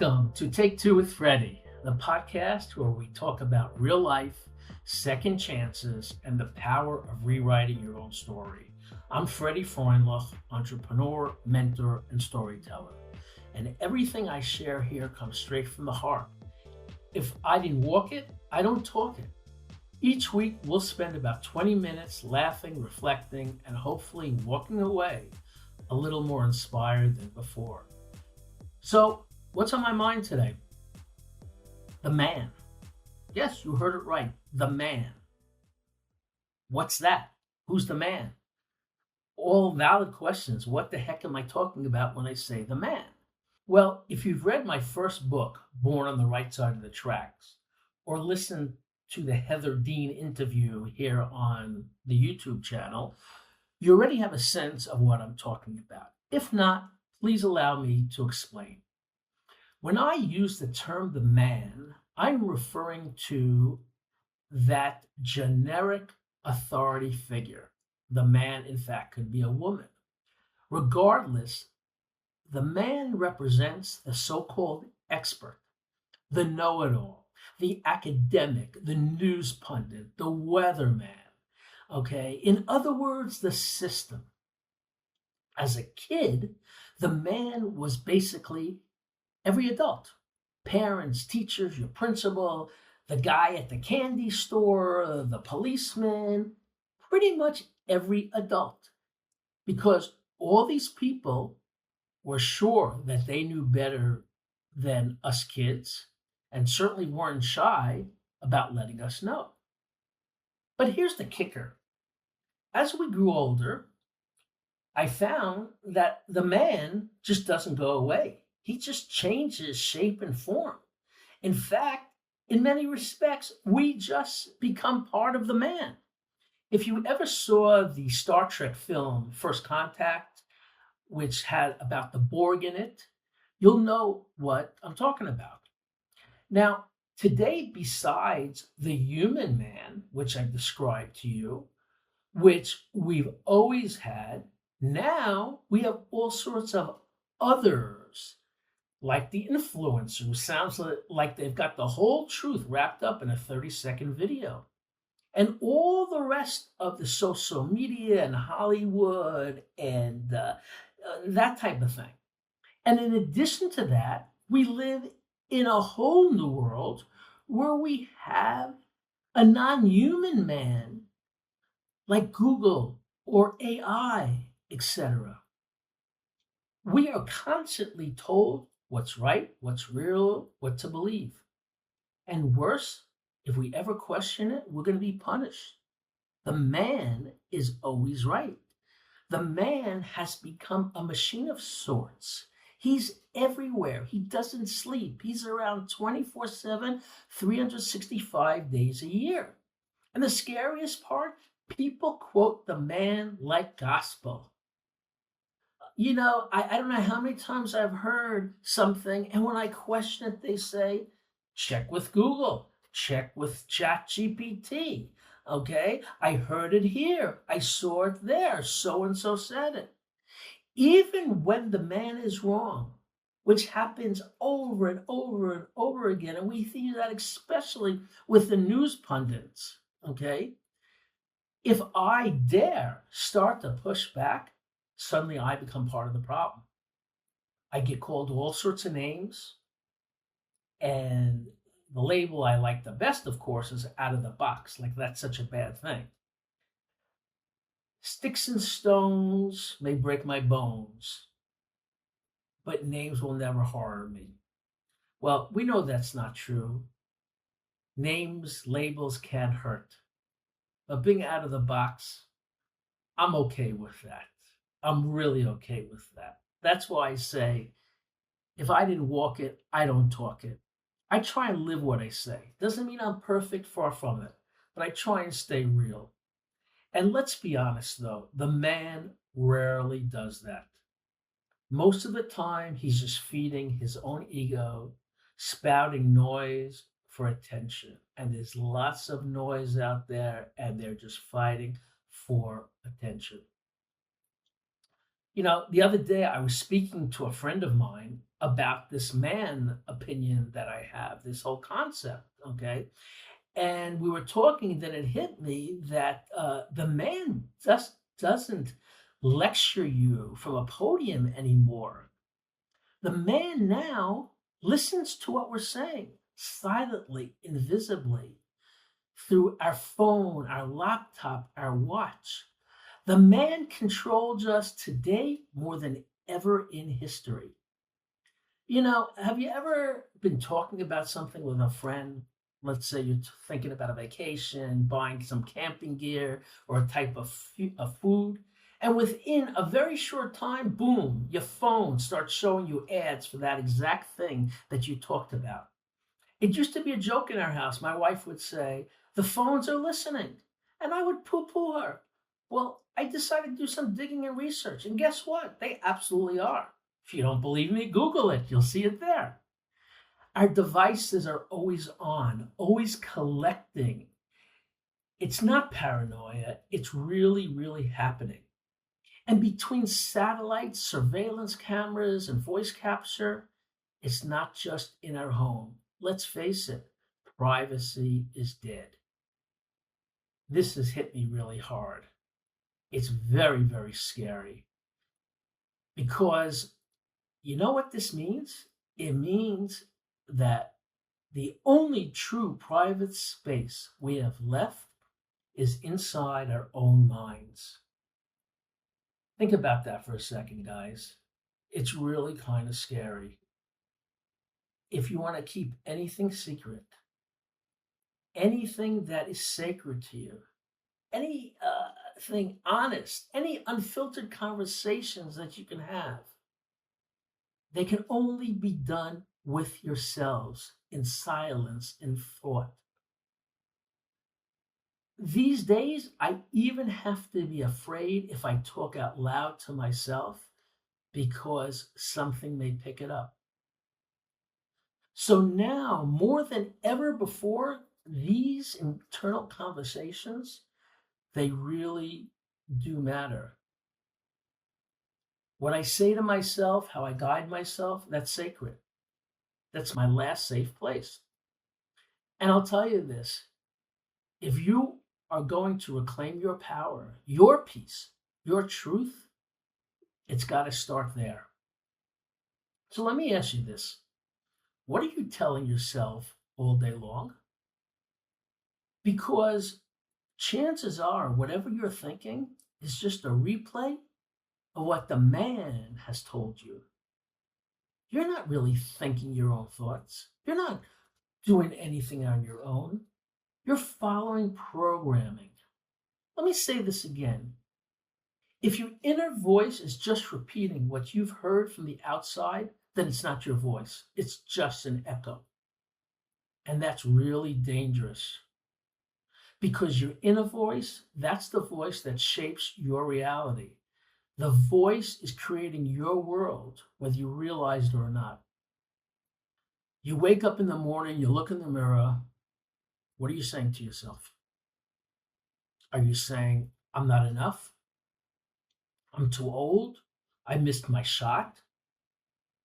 Welcome to Take Two with Freddy, the podcast where we talk about real life, second chances, and the power of rewriting your own story. I'm Freddy Freundlich, entrepreneur, mentor, and storyteller. And everything I share here comes straight from the heart. If I didn't walk it, I don't talk it. Each week, we'll spend about 20 minutes laughing, reflecting, and hopefully walking away a little more inspired than before. So, what's on my mind today? The man. Yes, you heard it right. The man. What's that? Who's the man? All valid questions. What the heck am I talking about when I say the man? Well, if you've read my first book, Born on the Right Side of the Tracks, or listened to the Heather Dean interview here on the YouTube channel, you already have a sense of what I'm talking about. If not, please allow me to explain. When I use the term the man, I'm referring to that generic authority figure. The man, in fact, could be a woman. Regardless, the man represents the so-called expert, the know-it-all, the academic, the news pundit, the weatherman. Okay, in other words, the system. As a kid, the man was basically every adult. Parents, teachers, your principal, the guy at the candy store, the policeman, pretty much every adult. Because all these people were sure that they knew better than us kids and certainly weren't shy about letting us know. But here's the kicker. As we grew older, I found that the man just doesn't go away. He just changes shape and form. In fact, in many respects, we just become part of the man. If you ever saw the Star Trek film First Contact, which had about the Borg in it, you'll know what I'm talking about. Now, today, besides the human man, which I've described to you, which we've always had, now we have all sorts of others, like the influencer, who sounds like they've got the whole truth wrapped up in a 30-second video. And all the rest of the social media and Hollywood and that type of thing. And in addition to that, we live in a whole new world where we have a non-human man like Google or AI, etc. We are constantly told what's right, what's real, what to believe. And worse, if we ever question it, we're going to be punished. The man is always right. The man has become a machine of sorts. He's everywhere. He doesn't sleep. He's around 24/7, 365 days a year. And the scariest part, people quote the man like gospel. You know, I don't know how many times I've heard something, and when I question it, they say, check with Google, check with ChatGPT. Okay, I heard it here, I saw it there, so-and-so said it. Even when the man is wrong, which happens over and over and over again, and we see that especially with the news pundits, okay? If I dare start to push back, suddenly I become part of the problem. I get called all sorts of names, and the label I like the best, of course, is out of the box, like that's such a bad thing. Sticks and stones may break my bones, but names will never harm me. Well, we know that's not true. Names, labels can't hurt. But being out of the box, I'm okay with that. I'm really okay with that. That's why I say, if I didn't walk it, I don't talk it. I try and live what I say. Doesn't mean I'm perfect, far from it, but I try and stay real. And let's be honest though, the man rarely does that. Most of the time, he's just feeding his own ego, spouting noise for attention. And there's lots of noise out there, and they're just fighting for attention. You know, the other day I was speaking to a friend of mine about this man opinion that I have, this whole concept, okay? And we were talking, then it hit me that the man just doesn't lecture you from a podium anymore. The man now listens to what we're saying silently, invisibly, through our phone, our laptop, our watch. The man controls us today more than ever in history. Have you ever been talking about something with a friend? Let's say you're thinking about a vacation, buying some camping gear or a type of food. And within a very short time, boom, your phone starts showing you ads for that exact thing that you talked about. It used to be a joke in our house. My wife would say, the phones are listening. And I would poo poo her. Well, I decided to do some digging and research. And guess what? They absolutely are. If you don't believe me, Google it. You'll see it there. Our devices are always on, always collecting. It's not paranoia. It's really, really happening. And between satellites, surveillance cameras, and voice capture, it's not just in our home. Let's face it, privacy is dead. This has hit me really hard. It's very, very scary. Because you know what this means? It means that the only true private space we have left is inside our own minds. Think about that for a second, guys. It's really kind of scary. If you want to keep anything secret, anything that is sacred to you, anything honest, any unfiltered conversations that you can have, they can only be done with yourselves in silence, in thought. These days, I even have to be afraid if I talk out loud to myself because something may pick it up. So now, more than ever before, these internal conversations, they really do matter. What I say to myself, how I guide myself, that's sacred. That's my last safe place. And I'll tell you this, if you are going to reclaim your power, your peace, your truth, it's got to start there. So let me ask you this. What are you telling yourself all day long? Because chances are whatever you're thinking is just a replay of what the man has told you. You're not really thinking your own thoughts. You're not doing anything on your own. You're following programming. Let me say this again. If your inner voice is just repeating what you've heard from the outside, then it's not your voice. It's just an echo. And that's really dangerous. Because your inner voice, that's the voice that shapes your reality. The voice is creating your world, whether you realize it or not. You wake up in the morning, you look in the mirror. What are you saying to yourself? Are you saying, I'm not enough? I'm too old? I missed my shot?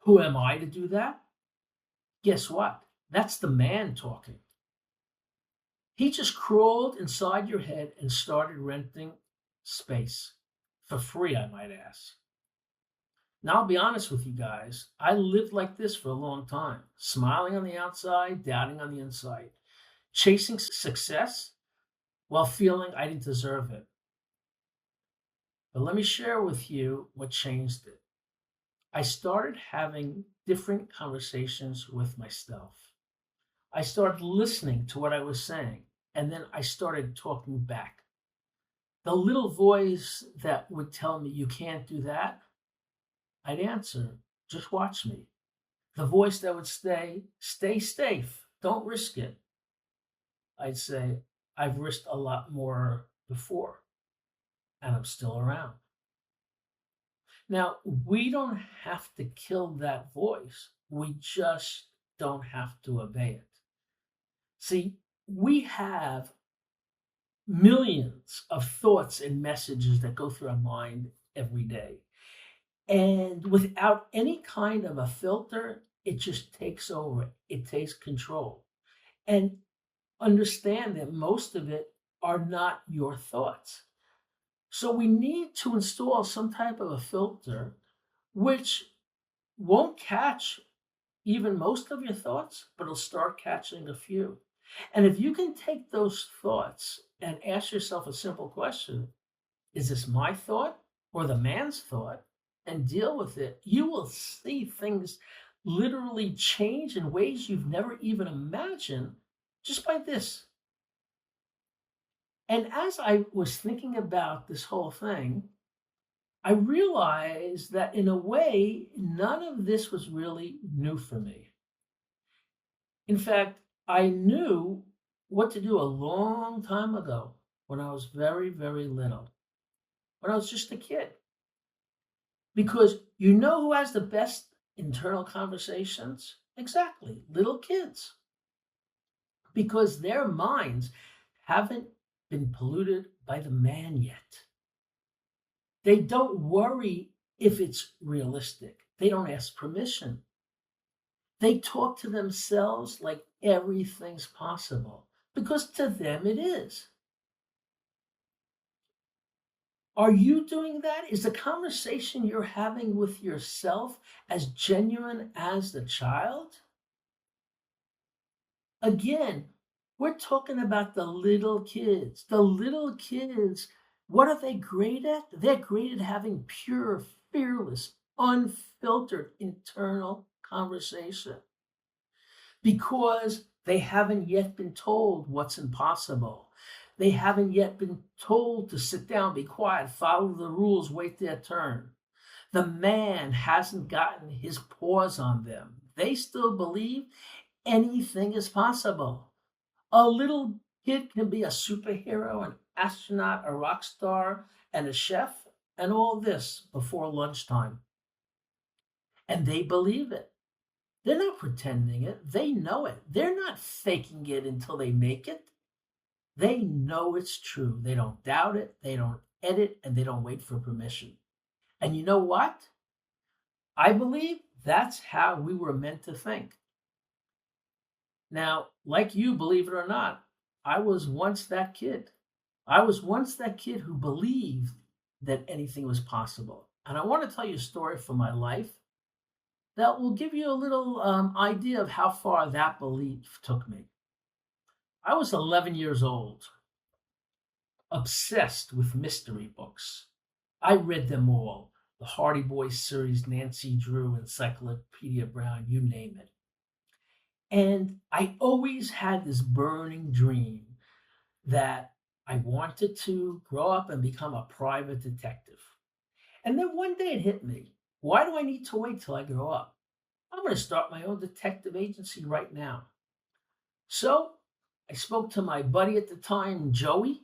Who am I to do that? Guess what? That's the man talking. He just crawled inside your head and started renting space. For free, I might ask. Now, I'll be honest with you guys. I lived like this for a long time, smiling on the outside, doubting on the inside, chasing success while feeling I didn't deserve it. But let me share with you what changed it. I started having different conversations with myself. I started listening to what I was saying, and then I started talking back. The little voice that would tell me, you can't do that, I'd answer, just watch me. The voice that would say, stay safe, don't risk it, I'd say, I've risked a lot more before, and I'm still around. Now, we don't have to kill that voice. We just don't have to obey it. See, we have millions of thoughts and messages that go through our mind every day. And without any kind of a filter, it just takes over. It takes control. And understand that most of it are not your thoughts. So we need to install some type of a filter which won't catch even most of your thoughts, but it'll start catching a few. And if you can take those thoughts and ask yourself a simple question, is this my thought or the man's thought? And deal with it, you will see things literally change in ways you've never even imagined just by this. And as I was thinking about this whole thing, I realized that in a way, none of this was really new for me. In fact, I knew what to do a long time ago when I was very, very little, when I was just a kid. Because you know who has the best internal conversations? Exactly, little kids. Because their minds haven't been polluted by the man yet. They don't worry if it's realistic. They don't ask permission. They talk to themselves like everything's possible because to them it is. Are you doing that? Is the conversation you're having with yourself as genuine as the child? Again, we're talking about the little kids. The little kids, what are they great at? They're great at having pure, fearless, unfiltered internal conversation because they haven't yet been told what's impossible. They haven't yet been told to sit down, be quiet, follow the rules, wait their turn. The man hasn't gotten his paws on them. They still believe anything is possible. A little kid can be a superhero, an astronaut, a rock star, and a chef, and all this before lunchtime. And they believe it. They're not pretending it. They know it. They're not faking it until they make it. They know it's true. They don't doubt it. They don't edit, and they don't wait for permission. And you know what? I believe that's how we were meant to think. Now, like you, believe it or not, I was once that kid. I was once that kid who believed that anything was possible. And I want to tell you a story from my life that will give you a little idea of how far that belief took me. I was 11 years old, obsessed with mystery books. I read them all, the Hardy Boys series, Nancy Drew, Encyclopedia Brown, you name it. And I always had this burning dream that I wanted to grow up and become a private detective. And then one day it hit me. Why do I need to wait till I grow up? I'm going to start my own detective agency right now. So I spoke to my buddy at the time, Joey,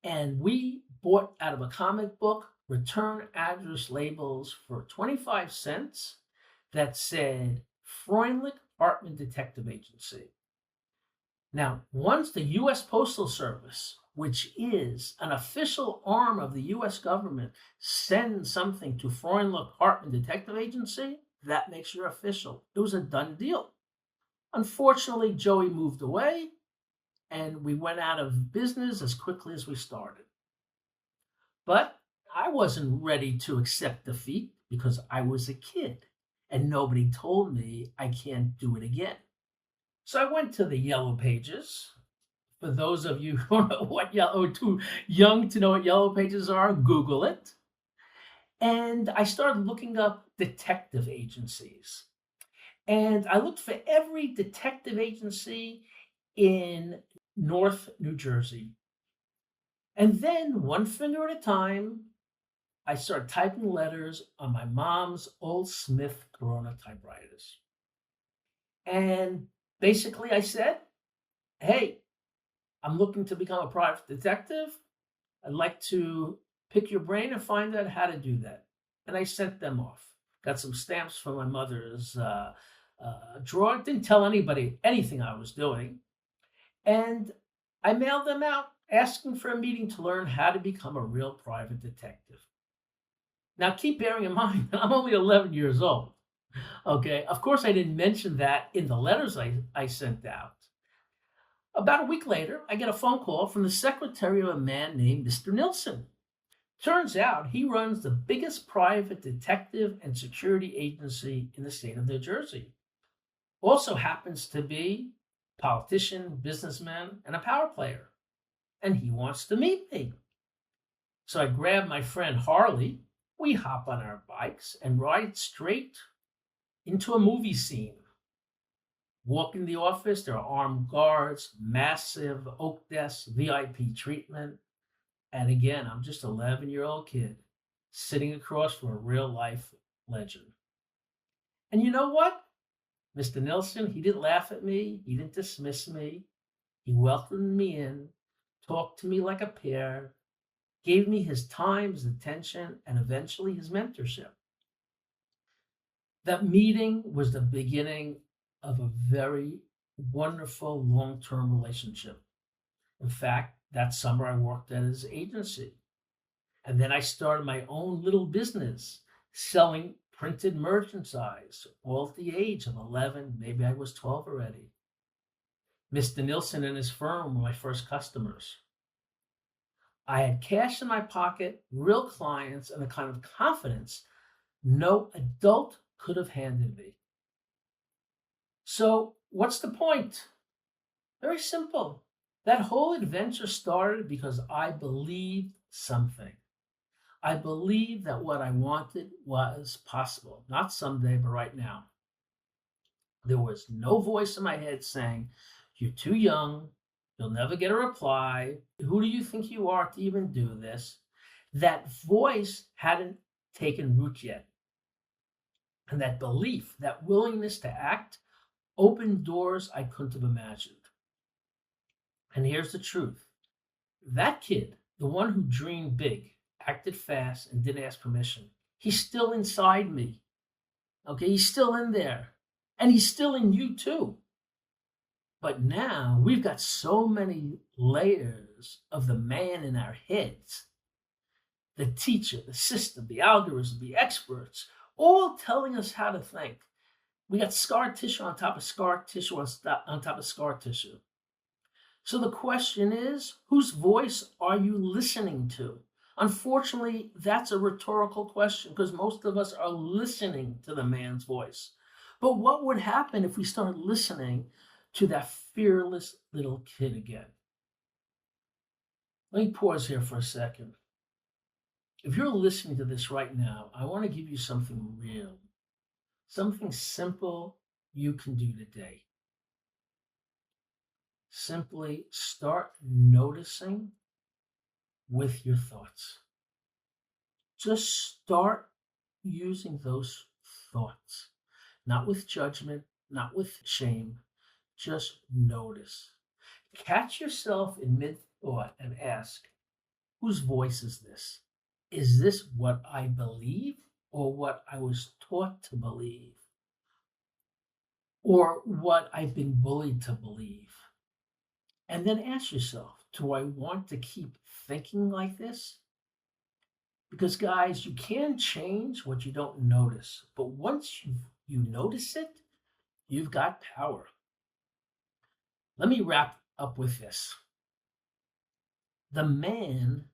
and we bought out of a comic book return address labels for 25 cents that said Freundlich Hartman Detective Agency. Now, once the U.S. Postal Service, which is an official arm of the U.S. government, sends something to Freundlich Hartman Detective Agency, that makes it official. It was a done deal. Unfortunately, Joey moved away, and we went out of business as quickly as we started. But I wasn't ready to accept defeat because I was a kid, and nobody told me I can't do it again. So I went to the yellow pages. For those of you who don't know what yellow, too young to know what yellow pages are, Google it. And I started looking up detective agencies. And I looked for every detective agency in North New Jersey. And then, one finger at a time, I started typing letters on my mom's old Smith Corona typewriters. And basically, I said, hey, I'm looking to become a private detective. I'd like to pick your brain and find out how to do that. And I sent them off. Got some stamps from my mother's drawer. Didn't tell anybody anything I was doing. And I mailed them out asking for a meeting to learn how to become a real private detective. Now, keep bearing in mind that I'm only 11 years old. Okay, of course, I didn't mention that in the letters I sent out. About a week later, I get a phone call from the secretary of a man named Mr. Nilsson. Turns out he runs the biggest private detective and security agency in the state of New Jersey. Also happens to be a politician, businessman, and a power player. And he wants to meet me. So I grab my friend Harley. We hop on our bikes and ride straight into a movie scene. Walk in the office, there are armed guards, massive oak desks, VIP treatment. And again, I'm just an 11-year-old kid sitting across from a real life legend. And you know what? Mr. Nilsson, he didn't laugh at me. He didn't dismiss me. He welcomed me in, talked to me like a peer, gave me his time, his attention, and eventually his mentorship. That meeting was the beginning of a very wonderful long-term relationship. In fact, that summer I worked at his agency. And then I started my own little business selling printed merchandise, all at the age of 11, maybe I was 12 already. Mr. Nilsson and his firm were my first customers. I had cash in my pocket, real clients, and the kind of confidence no adult could have handed me. So, what's the point? Very simple. That whole adventure started because I believed something. I believed that what I wanted was possible, not someday, but right now. There was no voice in my head saying, "You're too young, you'll never get a reply, who do you think you are to even do this?" That voice hadn't taken root yet. And that belief, that willingness to act, opened doors I couldn't have imagined. And here's the truth. That kid, the one who dreamed big, acted fast, and didn't ask permission, he's still inside me. Okay, he's still in there. And he's still in you too. But now we've got so many layers of the man in our heads. The teacher, the system, the algorithm, the experts, all telling us how to think. We got scar tissue on top of scar tissue on top of scar tissue. So the question is, whose voice are you listening to? Unfortunately, that's a rhetorical question because most of us are listening to the man's voice. But what would happen if we started listening to that fearless little kid again? Let me pause here for a second. If you're listening to this right now, I want to give you something real, something simple you can do today. Simply start noticing with your thoughts. Just start using those thoughts, not with judgment, not with shame. Just notice. Catch yourself in mid-thought and ask, whose voice is this? Is this what I believe or what I was taught to believe? Or what I've been bullied to believe? And then ask yourself, do I want to keep thinking like this? Because guys, you can change what you don't notice, but once you notice it, you've got power. Let me wrap up with this. The man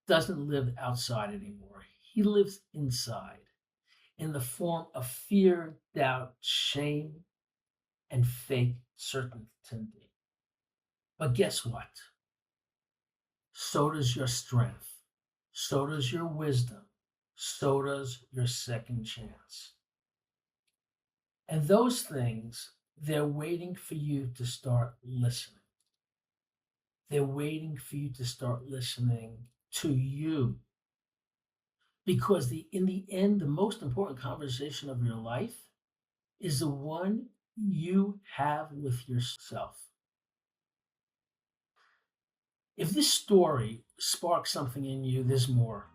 doesn't live outside anymore. He lives inside in the form of fear, doubt, shame, and fake certainty. But guess what? So does your strength. So does your wisdom. So does your second chance. And those things, they're waiting for you to start listening. They're waiting for you to start listening to you. Because in the end, the most important conversation of your life is the one you have with yourself. If this story sparks something in you, there's more.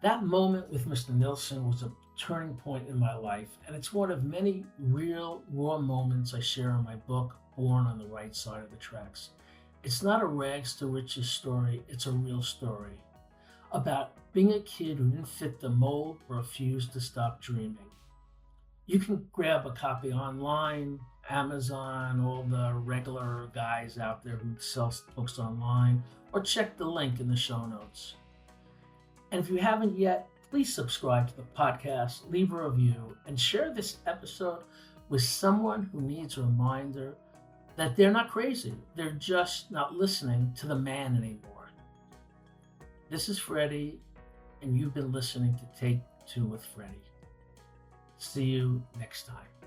That moment with Mr. Nilsson was a turning point in my life, and it's one of many real, raw moments I share in my book, Born on the Right Side of the Tracks. It's not a rags to riches story, it's a real story about being a kid who didn't fit the mold or refused to stop dreaming. You can grab a copy online, Amazon, all the regular guys out there who sell books online, or check the link in the show notes. And if you haven't yet, please subscribe to the podcast, leave a review, and share this episode with someone who needs a reminder that they're not crazy. They're just not listening to the man anymore. This is Freddy, and you've been listening to Take Two with Freddy. See you next time.